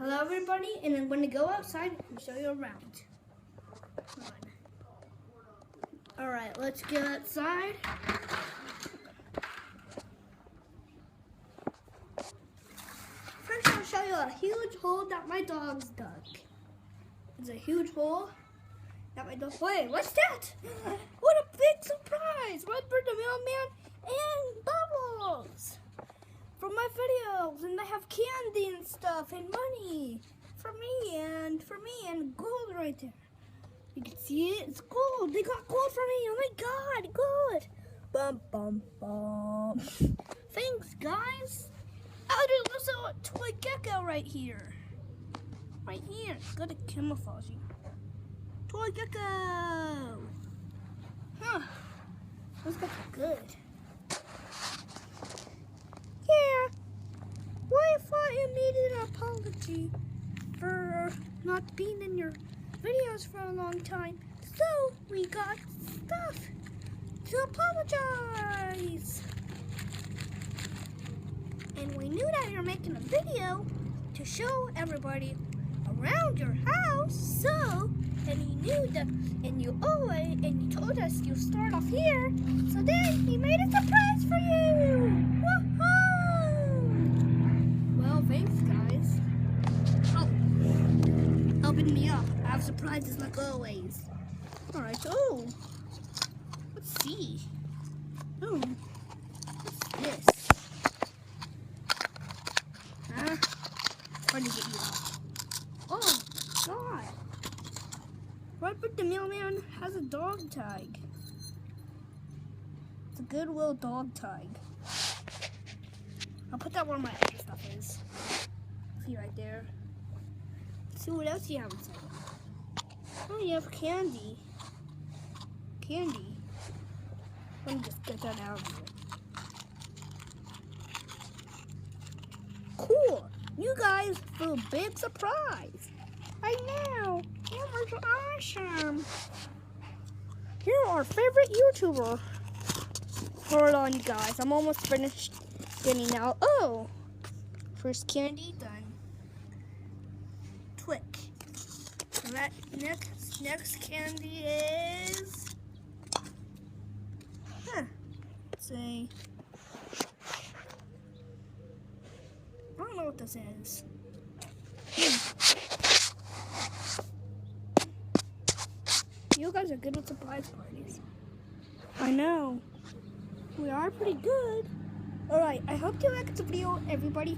Hello everybody, and I'm going to go outside and show you around. Alright, let's get outside. First I'll show you a huge hole that my dog's dug. It's a huge hole that my dog... Wait, what's that? What a big surprise! Redbird the Mailman and Bubbles! From my videos, and they have candy and stuff and money for me and gold right there. You can see it, it's gold. They got gold for me. Oh my god, gold. Bum bum bum. Thanks guys. Oh, there's also a toy gecko right here. Right here. Got a camouflaging. Toy gecko. Huh. Those guys are good. I thought you needed an apology for not being in your videos for a long time. So we got stuff to apologize. And we knew that you're making a video to show everybody around your house. So, and you knew that, and you told us you start off here. So then he made a surprise for you. Thanks, guys. Oh, helping me up. I have surprises like always. All right. Oh, let's see. Oh, what's this? Huh? Hard to get you off. Oh, God. Redbird the Mailman has a dog tag. It's a Goodwill dog tag. I'll put that where my other stuff is. See right there. Let's see what else you have inside. Oh, you have candy. Candy. Let me just get that out of here. Cool. You guys feel a big surprise. I know. Cameras are awesome. You're our favorite YouTuber. Hold on, you guys. I'm almost finished getting out. Oh, first candy done. Twick. That next candy is. Let's see. I don't know what this is. You guys are good with surprise parties. I know. We are pretty good. Alright, I hope you liked the video, everybody.